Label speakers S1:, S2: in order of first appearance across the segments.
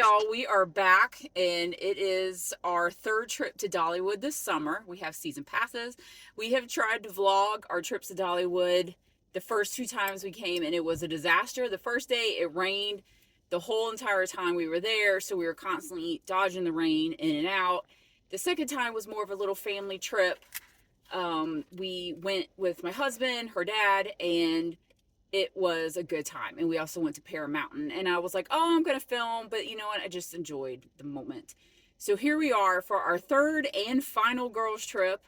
S1: y'all, we are back and it is our third trip to Dollywood this summer. We have season passes. We have tried to vlog our trips to Dollywood the first two times we came and it was a disaster. The first day it rained the whole entire time we were there, so we were constantly dodging the rain in and out. The second time was more of a little family trip. We went with my husband, her dad, and it was a good time. And we also went to Pear Mountain. And I was like, oh, I'm going to film. But you know what? I just enjoyed the moment. So here we are for our third and final girls trip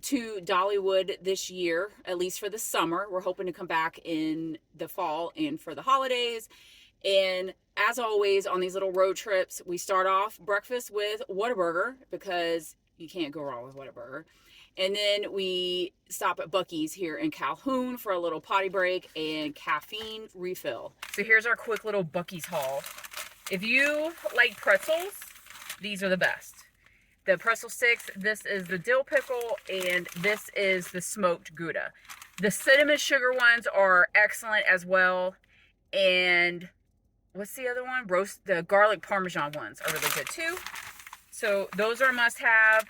S1: to Dollywood this year, at least for the summer. We're hoping to come back in the fall and for the holidays. And as always, on these little road trips, we start off breakfast with Whataburger because you can't go wrong with Whataburger. And then we stop at Buc-ee's here in Calhoun for a little potty break and caffeine refill. So here's our quick little Buc-ee's haul. If you like pretzels, these are the best. The pretzel sticks, this is the dill pickle, and this is the smoked Gouda. The cinnamon sugar ones are excellent as well. And what's the other one? The garlic Parmesan ones are really good too. So those are a must-have.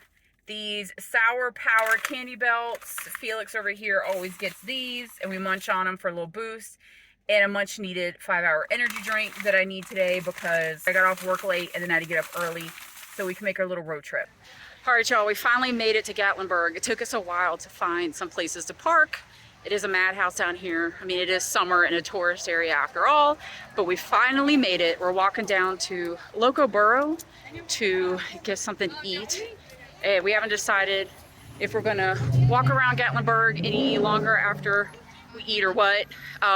S1: These Sour Power candy belts, Felix over here always gets these, and we munch on them for a little boost. And a much needed 5-hour energy drink that I need today because I got off work late and then I had to get up early so we can make our little road trip. All right, y'all, we finally made it to Gatlinburg. It took us a while to find some places to park. It is a madhouse down here. I mean, it is summer in a tourist area after all, but we finally made it. We're walking down to Loco Burrow to get something to eat. And we haven't decided if we're gonna walk around Gatlinburg any longer after we eat or what,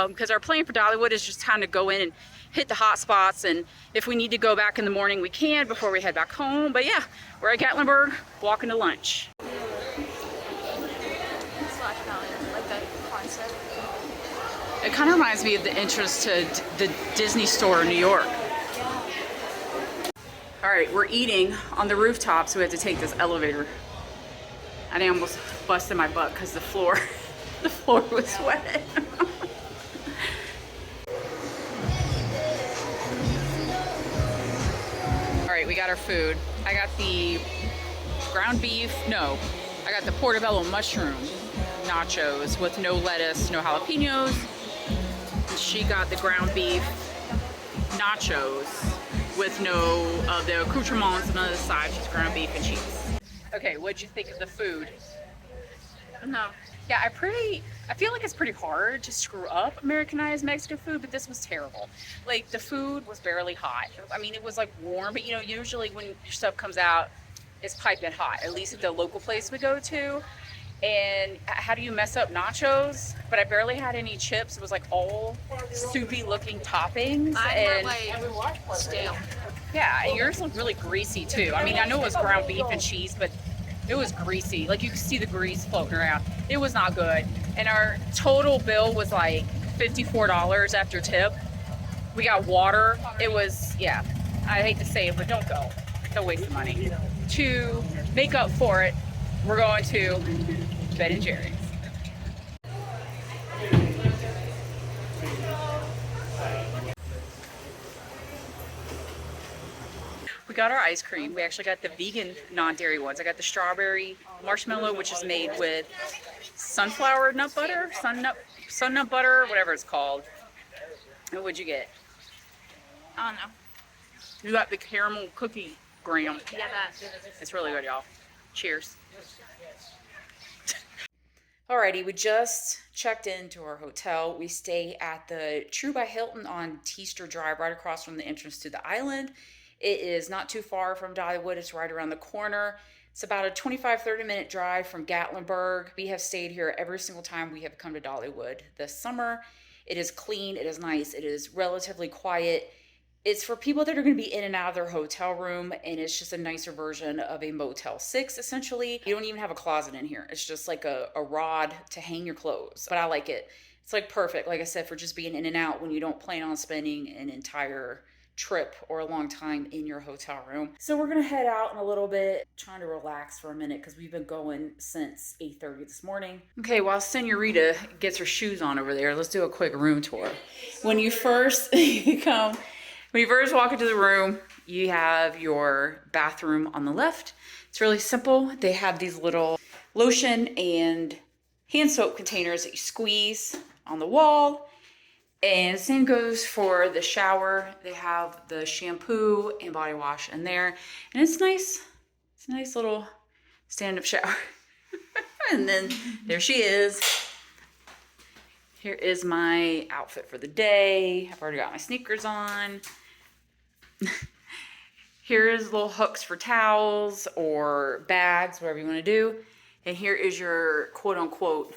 S1: because our plan for Dollywood is just kind of go in and hit the hot spots, and if we need to go back in the morning we can before we head back home. But yeah, we're at Gatlinburg walking to lunch. It kind of reminds me of the entrance to the Disney store in New York. All right, we're eating on the rooftop, so we have to take this elevator. I almost busted my butt because the floor was wet. All right, we got our food. I got the ground beef, I got the portobello mushroom nachos with no lettuce, no jalapenos. And she got the ground beef nachos with no the accoutrements and on the side, just ground beef and cheese. Okay, what'd you think of the food? No. Yeah, I feel like it's pretty hard to screw up Americanized Mexican food, but this was terrible. Like, the food was barely hot. I mean, it was like warm, but you know, usually when your stuff comes out, it's piping hot, at least at the local place we go to. And how do you mess up nachos? But I barely had any chips. It was like all soupy looking toppings.
S2: And like stale.
S1: Yeah, yours looked really greasy too. I mean, I know it was ground beef and cheese, but it was greasy. Like, you could see the grease floating around. It was not good. And our total bill was like $54 after tip. We got water. It was, yeah, I hate to say it, but don't go. Don't waste the money. To make up for it, we're going to Ben & Jerry's. We got our ice cream. We actually got the vegan non-dairy ones. I got the strawberry marshmallow, which is made with sunflower nut butter, sun nut butter, whatever it's called. And what'd you get?
S2: I don't know.
S1: You got the caramel cookie graham.
S2: Yeah, that.
S1: It's really good, y'all. Cheers. Alrighty, we just checked into our hotel. We stay at the True by Hilton on Teaster Drive, right across from the entrance to the island. It is not too far from Dollywood. It's right around the corner. It's about a 25-30 minute drive from Gatlinburg. We have stayed here every single time we have come to Dollywood this summer. It is clean, it is nice, it is relatively quiet. It's for people that are going to be in and out of their hotel room, and it's just a nicer version of a Motel 6, essentially. You don't even have a closet in here. It's just like a rod to hang your clothes. But I like it. It's like perfect, like I said, for just being in and out when you don't plan on spending an entire trip or a long time in your hotel room. So we're gonna head out in a little bit, trying to relax for a minute because we've been going since 8:30 this morning. Okay, while Senorita gets her shoes on over there, let's do a quick room tour. When you first come When you first walk into the room, you have your bathroom on the left. It's really simple. They have these little lotion and hand soap containers that you squeeze on the wall. And same goes for the shower. They have the shampoo and body wash in there. And it's nice. It's a nice little stand-up shower. And then there she is. Here is my outfit for the day. I've already got my sneakers on. Here's little hooks for towels or bags, whatever you want to do. And here is your quote-unquote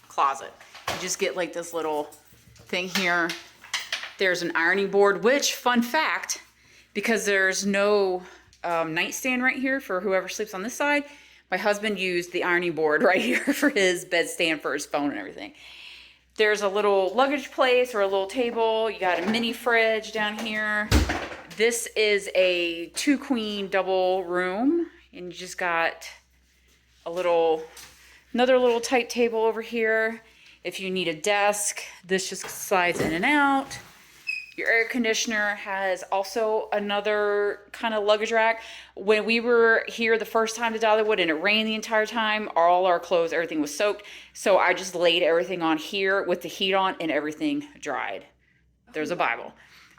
S1: closet. You just get like this little thing here. There's an ironing board, which, fun fact, because there's no nightstand right here for whoever sleeps on this side, my husband used the ironing board right here for his bedstand for his phone and everything. There's a little luggage place or a little table. You got a mini fridge down here. This is a 2-queen double room, and you just got another little tight table over here. If you need a desk, this just slides in and out. Your air conditioner has also another kind of luggage rack. When we were here the first time to Dollywood and it rained the entire time, all our clothes, everything was soaked. So I just laid everything on here with the heat on and everything dried. There's a Bible.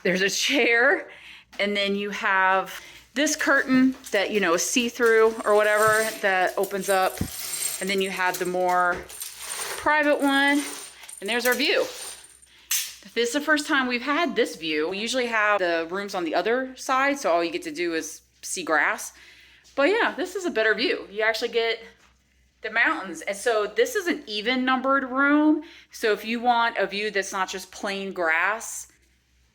S1: There's a chair. And then you have this curtain that, you know, is see-through or whatever that opens up. And then you have the more private one. And there's our view. This is the first time we've had this view. We usually have the rooms on the other side, so all you get to do is see grass. But yeah, this is a better view. You actually get the mountains. And so this is an even numbered room. So if you want a view that's not just plain grass,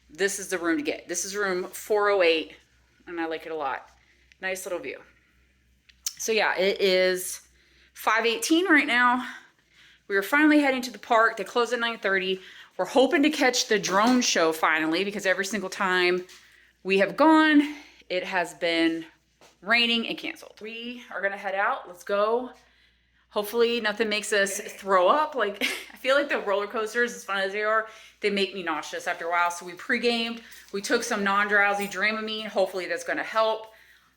S1: this is the room to get. This is room 408, and I like it a lot. Nice little view. So yeah, it is 5:18 right now. We are finally heading to the park. They close at 9:30. We're hoping to catch the drone show finally, because every single time we have gone, it has been raining and canceled. We are gonna head out. Let's go. Hopefully nothing makes us throw up. Like, I feel like the roller coasters, as fun as they are, they make me nauseous after a while. So we pre-gamed. We took some non-drowsy Dramamine. Hopefully that's gonna help.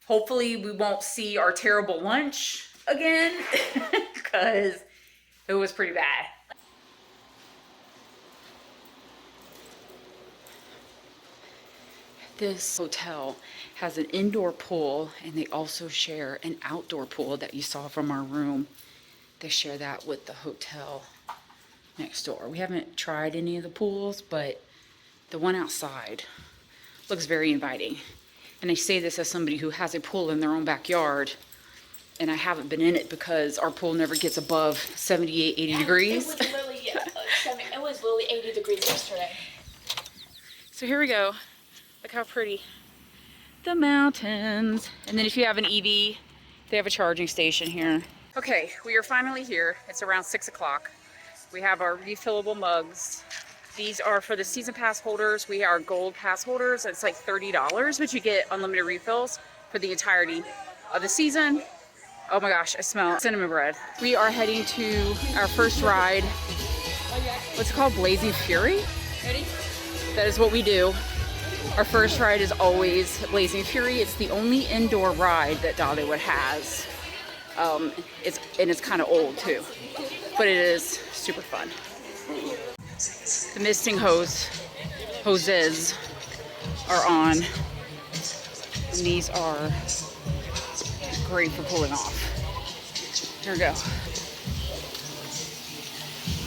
S1: Hopefully we won't see our terrible lunch again, because it was pretty bad. This hotel has an indoor pool, and they also share an outdoor pool that you saw from our room. They share that with the hotel next door. We haven't tried any of the pools, but the one outside looks very inviting. And I say this as somebody who has a pool in their own backyard, and I haven't been in it because our pool never gets above 78, 80 degrees.
S2: It was literally 80 degrees yesterday.
S1: So here we go. Look how pretty. The mountains. And then if you have an EV, they have a charging station here. Okay, we are finally here. It's around 6 o'clock. We have our refillable mugs. These are for the season pass holders. We are gold pass holders. It's like $30, but you get unlimited refills for the entirety of the season. Oh my gosh, I smell cinnamon bread. We are heading to our first ride. What's it called? Blazing Fury? Ready? That is what we do. Our first ride is always Blazing Fury. It's the only indoor ride that Dollywood has. It's kind of old too, but it is super fun. The misting hoses are on, and these are great for pulling off. Here we go.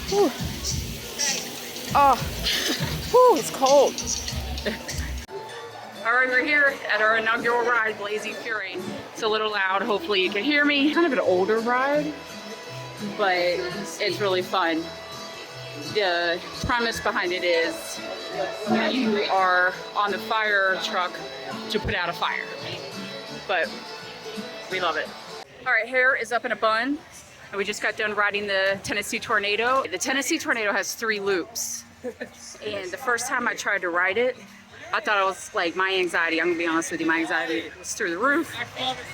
S1: Whew. Oh, whew, it's cold. All right, we're here at our inaugural ride, Blazing Fury. It's a little loud, hopefully you can hear me. Kind of an older ride, but it's really fun. The premise behind it is you are on the fire truck to put out a fire, but we love it. All right, hair is up in a bun, and we just got done riding the Tennessee Tornado. The Tennessee Tornado has 3 loops, and the first time I tried to ride it, I thought it was like my anxiety. I'm gonna be honest with you, my anxiety was through the roof.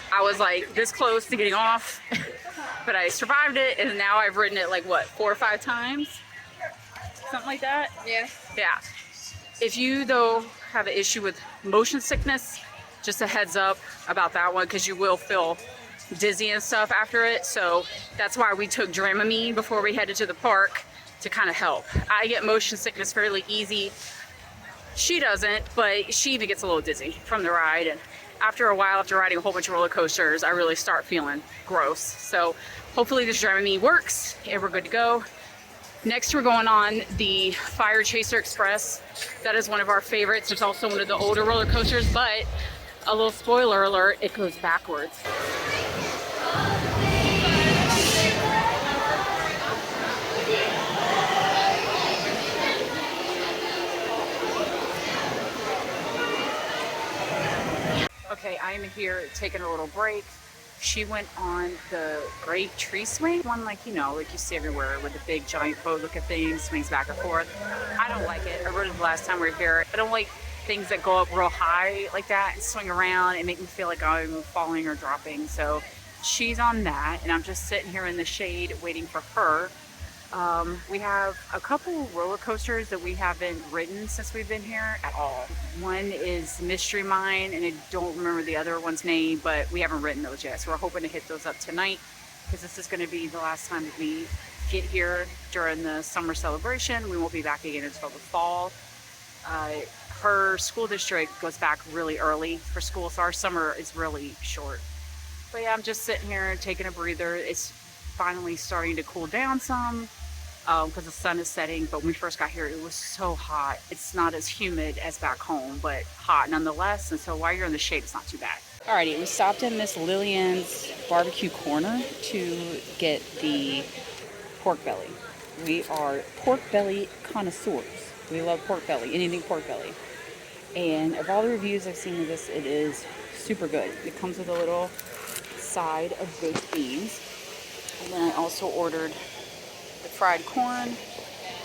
S1: I was like this close to getting off, but I survived it, and now I've ridden it like what, 4 or 5 times? Something like that?
S2: Yeah.
S1: Yeah. If you though have an issue with motion sickness. Just a heads up about that one, because you will feel dizzy and stuff after it. So that's why we took Dramamine before we headed to the park to kind of help. I get motion sickness fairly easy. She doesn't, but she even gets a little dizzy from the ride. And after a while, after riding a whole bunch of roller coasters, I really start feeling gross. So hopefully this Dramamine works and we're good to go. Next, we're going on the Fire Chaser Express. That is one of our favorites. It's also one of the older roller coasters, but a little spoiler alert, it goes backwards. Okay, I am here taking a little break. She went on the Great Tree Swing, one like you see everywhere with the big giant boat looking thing, swings back and forth. I don't like it. I rode it the last time we were here. I don't like things that go up real high like that and swing around and make me feel like I'm falling or dropping. So she's on that, and I'm just sitting here in the shade waiting for her. We have a couple roller coasters that we haven't ridden since we've been here at all. One is Mystery Mine, and I don't remember the other one's name, but we haven't ridden those yet. So we're hoping to hit those up tonight, because this is going to be the last time that we get here during the summer celebration. We won't be back again until the fall. Her school district goes back really early for school, so our summer is really short. But yeah, I'm just sitting here taking a breather. It's finally starting to cool down some because the sun is setting, but when we first got here it was so hot. It's not as humid as back home, but hot nonetheless, and so while you're in the shade it's not too bad. Alrighty, we stopped in Miss Lillian's barbecue corner to get the pork belly. We are pork belly connoisseurs. We love pork belly, anything pork belly. And of all the reviews I've seen of this, it is super good. It comes with a little side of baked beans. And then I also ordered the fried corn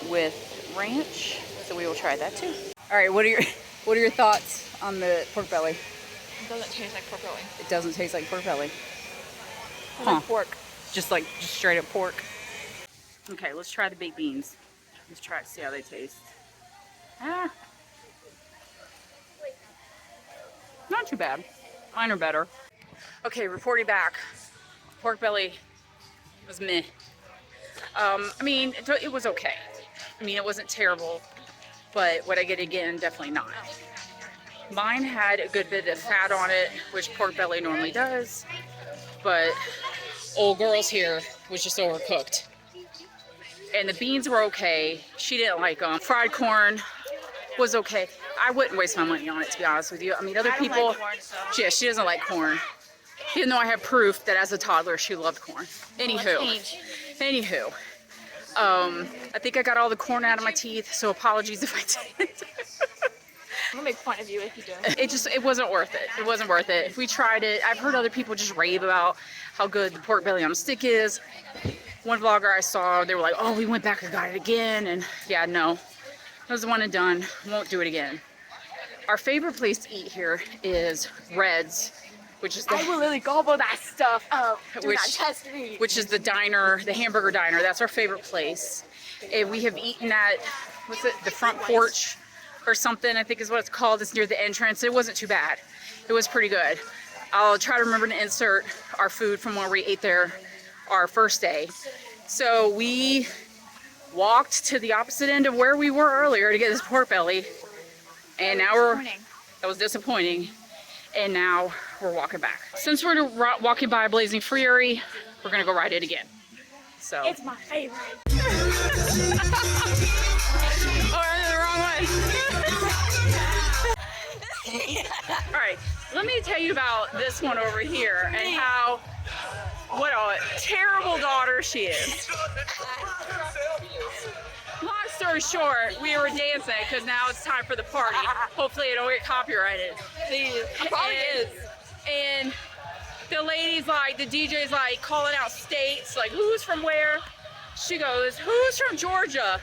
S1: with ranch, so we will try that too. All right, what are your thoughts on the pork belly?
S2: It doesn't taste like pork belly.
S1: It doesn't taste like pork belly.
S2: It's like pork.
S1: Just straight up pork. Okay, let's try the baked beans. Let's try it, see how they taste. Not too bad. Mine are better. Okay, reporting back. Pork belly was meh. I mean, it was okay. I mean, it wasn't terrible, but would I get it again? Definitely not. Mine had a good bit of fat on it, which pork belly normally does, but old girl's here was just overcooked. And the beans were okay. She didn't like them. Fried corn was okay. I wouldn't waste my money on it, to be honest with you. I mean, other people,
S2: like corn, so.
S1: Yeah, she doesn't like corn. Even though I have proof that as a toddler she loved corn. Anywho, I think I got all the corn out of my teeth, so apologies if I didn't.
S2: I'm gonna make fun of you if you do.
S1: It wasn't worth it. It wasn't worth it. If we tried it, I've heard other people just rave about how good the pork belly on a stick is. One vlogger I saw, they were like, oh, we went back and got it again, and yeah, no. That was the one and done. Won't do it again. Our favorite place to eat here is Red's, which is
S2: I will literally gobble that stuff up. Do not test me.
S1: Which is the diner, the hamburger diner. That's our favorite place. And we have eaten at, what's it, the front porch or something, I think is what it's called. It's near the entrance. It wasn't too bad. It was pretty good. I'll try to remember to insert our food from where we ate there our first day. So we walked to the opposite end of where we were earlier to get this pork belly. And now that was disappointing. And now we're walking back. Since we're walking by Blazing Fury, we're gonna go ride it again. So
S2: it's my favorite.
S1: Oh, I did the wrong one. All right, let me tell you about this one over here and how, what a terrible daughter she is. Long story short, we were dancing because now it's time for the party. Hopefully it don't get copyrighted.
S2: Please. Probably is.
S1: And the lady's like, the DJ's like calling out states, like who's from where? She goes, who's from Georgia?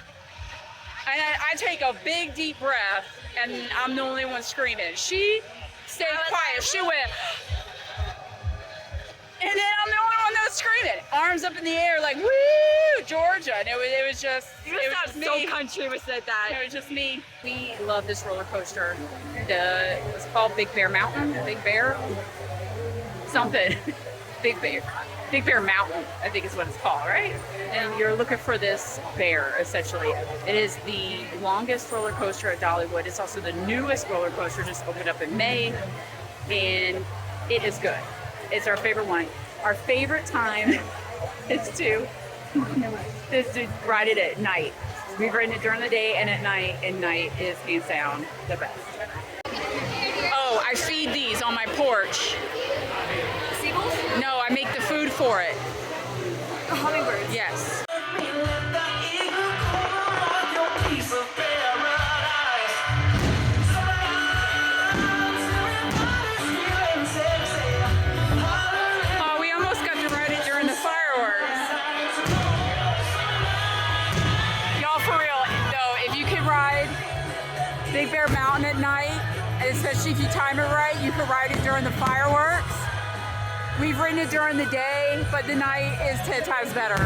S1: And I take a big deep breath, and I'm the only one screaming. She stayed quiet. She went, and then I'm the only one that was screaming, arms up in the air, like, woo, Georgia. And it was just,
S3: You
S1: it was
S3: sound
S1: just
S3: so
S1: me.
S3: country with said that.
S1: It was just me. We love this roller coaster. It's called Big Bear Mountain. Big Bear? Something. Big Bear Mountain, I think is what it's called, right? And you're looking for this bear, essentially. It is the longest roller coaster at Dollywood. It's also the newest roller coaster, just opened up in May, and it is good. It's our favorite one. Our favorite time is to ride it at night. We've ridden it during the day and at night, and night is hands down the best. Oh, I feed these on my porch.
S3: Seagulls?
S1: No, I make the food for it.
S3: The hummingbirds.
S1: Yes. Oh, we almost got to ride it during the fireworks. Y'all, for real, though, if you can ride Big Bear Mountain at night, and especially if you time it right, you can ride it during the fireworks. We've ridden it during the day, but the night is 10 times better.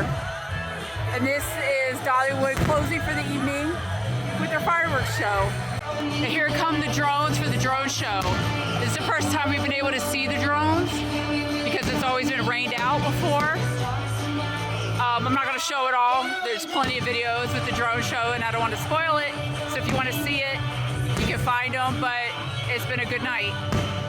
S1: And this is Dollywood closing for the evening with their fireworks show. And here come the drones for the drone show. This is the first time we've been able to see the drones because it's always been rained out before. I'm not going to show it all. There's plenty of videos with the drone show and I don't want to spoil it. So if you want to see it, you can find them, but it's been a good night.